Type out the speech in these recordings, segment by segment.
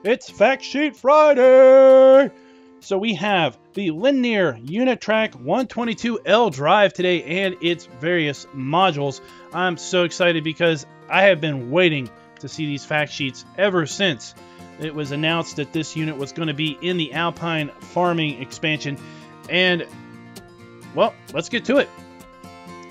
It's Fact Sheet Friday! So we have the Lindner Unitrack 122 LDrive today and its various modules. I'm so excited because I have been waiting to see these fact sheets ever since it was announced that this unit was going to be in the Alpine farming expansion. And, well, let's get to it.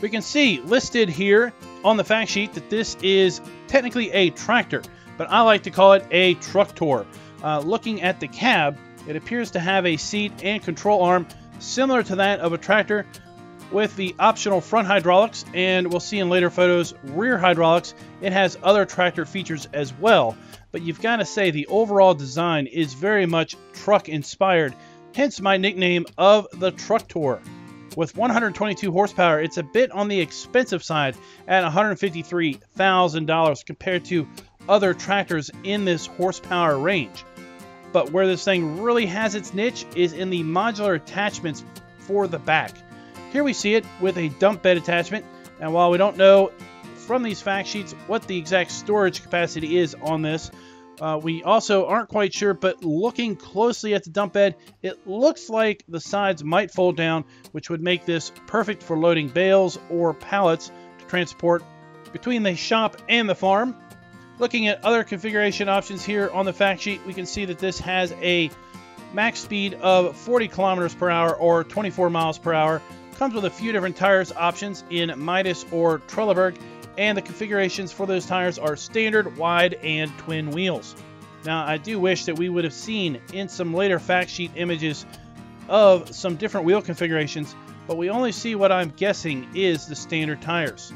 We can see listed here on the fact sheet that this is technically a tractor, but I like to call it a truck-tor. Looking at the cab, it appears to have a seat and control arm similar to that of a tractor with the optional front hydraulics, and we'll see in later photos rear hydraulics. It has other tractor features as well, but you've got to say the overall design is very much truck inspired, hence my nickname of the truck-tor. With 122 horsepower, it's a bit on the expensive side at $153,000 compared to other tractors in this horsepower range. But where this thing really has its niche is in the modular attachments for the back. Here we see it with a dump bed attachment, and while we don't know from these fact sheets what the exact storage capacity is on this, we also aren't quite sure, but looking closely at the dump bed, it looks like the sides might fold down, which would make this perfect for loading bales or pallets to transport between the shop and the farm. Looking at other configuration options here on the fact sheet, we can see that this has a max speed of 40 kilometers per hour or 24 miles per hour. Comes with a few different tires options in Midas or Trelleborg, and the configurations for those tires are standard, wide, and twin wheels. Now, I do wish that we would have seen in some later fact sheet images of some different wheel configurations, but we only see what I'm guessing is the standard tires.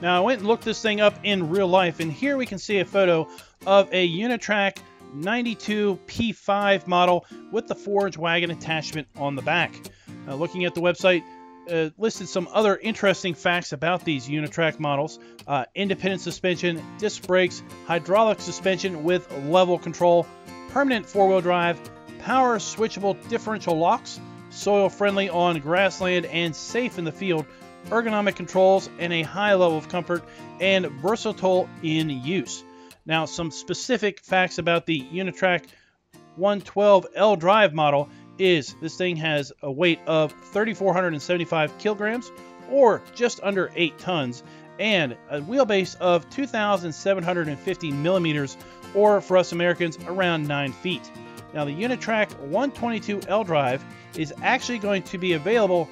Now, I went and looked this thing up in real life, and here we can see a photo of a Unitrack 92 P5 model with the Forage wagon attachment on the back. Looking at the website, listed some other interesting facts about these Unitrack models. Independent suspension, disc brakes, hydraulic suspension with level control, permanent four-wheel drive, power switchable differential locks, soil friendly on grassland and safe in the field, ergonomic controls, and a high level of comfort, and versatile in use. Now, some specific facts about the Unitrack 112 LDrive model is this thing has a weight of 3,475 kilograms or just under 8 tons and a wheelbase of 2,750 millimeters, or for us Americans around 9 feet. Now, the Unitrack 122 LDrive is actually going to be available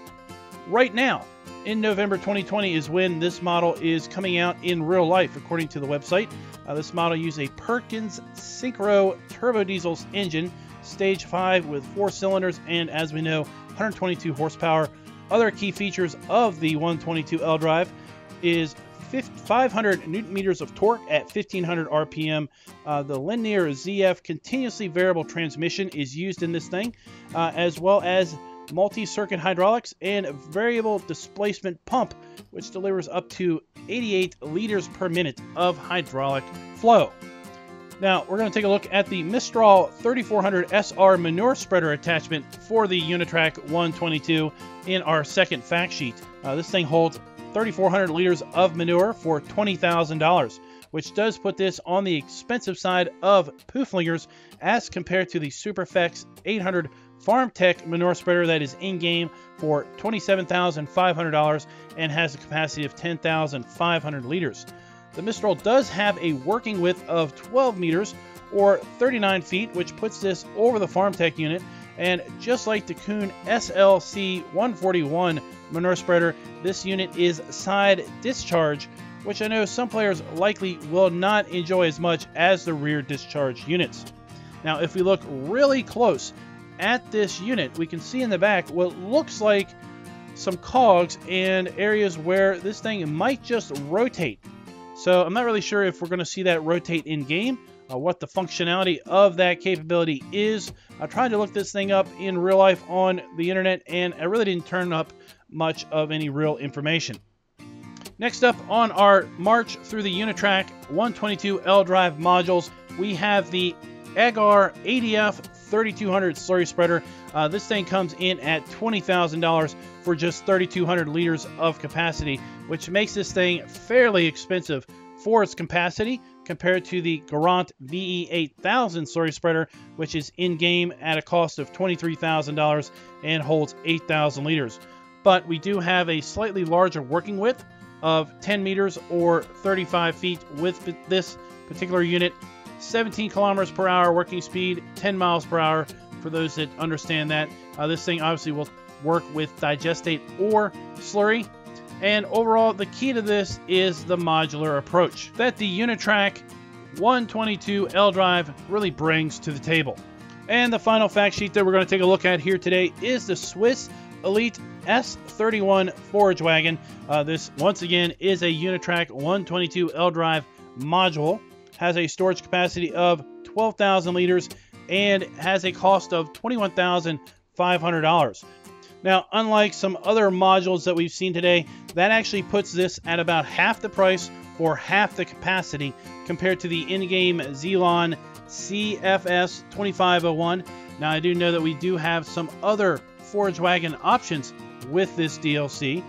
right now. In November 2020 is when this model is coming out in real life, according to the website. This model uses a Perkins Synchro turbo diesel engine, stage 5 with 4 cylinders, and as we know, 122 horsepower. Other key features of the 122 LDrive is 500 newton meters of torque at 1500 RPM. The Lindner ZF continuously variable transmission is used in this thing, as well as multi-circuit hydraulics and variable displacement pump, which delivers up to 88 liters per minute of hydraulic flow. Now, we're going to take a look at the Mistral 3400 SR manure spreader attachment for the Unitrack 122 in our second fact sheet. This thing holds 3,400 liters of manure for $20,000, which does put this on the expensive side of Pooflinger's as compared to the Superflex 800 Farm Tech manure spreader that is in-game for $27,500 and has a capacity of 10,500 liters. The Mistral does have a working width of 12 meters or 39 feet, which puts this over the Farm Tech unit. And just like the Kuhn SLC 141 manure spreader, this unit is side discharge, which I know some players likely will not enjoy as much as the rear discharge units. Now, if we look really close at this unit, we can see in the back what looks like some cogs and areas where this thing might just rotate. So I'm not really sure if we're going to see that rotate in game, what the functionality of that capability is. I tried to look this thing up in real life on the internet, and I really didn't turn up much of any real information. Next up on our march through the Unitrack 122 LDrive modules, we have the Agar ADF 3200 slurry spreader. This thing comes in at $20,000 for just 3,200 liters of capacity, which makes this thing fairly expensive for its capacity compared to the Garant VE8000 slurry spreader, which is in-game at a cost of $23,000 and holds 8,000 liters. But we do have a slightly larger working width of 10 meters or 35 feet with this particular unit. 17 kilometers per hour working speed, 10 miles per hour for those that understand that. This thing obviously will work with digestate or slurry. And overall, the key to this is the modular approach that the Unitrack 122 LDrive really brings to the table. And the final fact sheet that we're going to take a look at here today is the Swiss Elite S31 Forage Wagon. This, once again, is a Unitrack 122 LDrive module. Has a storage capacity of 12,000 liters and has a cost of $21,500. Now, unlike some other modules that we've seen today, that actually puts this at about half the price or half the capacity compared to the in-game Xelon CFS 2501. Now, I do know that we do have some other Forage Wagon options with this DLC.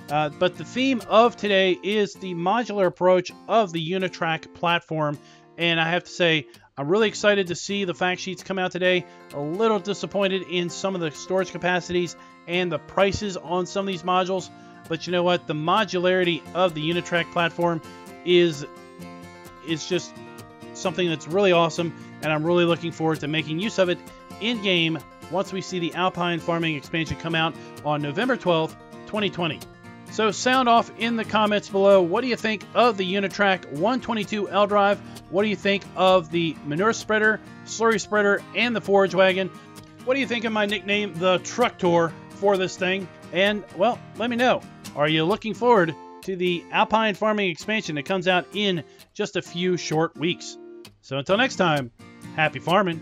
But the theme of today is the modular approach of the Unitrack platform. And I have to say, I'm really excited to see the fact sheets come out today. A little disappointed in some of the storage capacities and the prices on some of these modules. But you know what? The modularity of the Unitrack platform is just something that's really awesome. And I'm really looking forward to making use of it in-game once we see the Alpine farming expansion come out on November 12th, 2020. So sound off in the comments below. What do you think of the Unitrack 122 LDrive? What do you think of the manure spreader, slurry spreader, and the Forage Wagon? What do you think of my nickname, the Truck Tour, for this thing? And, well, let me know. Are you looking forward to the Alpine farming expansion that comes out in just a few short weeks? So until next time, happy farming.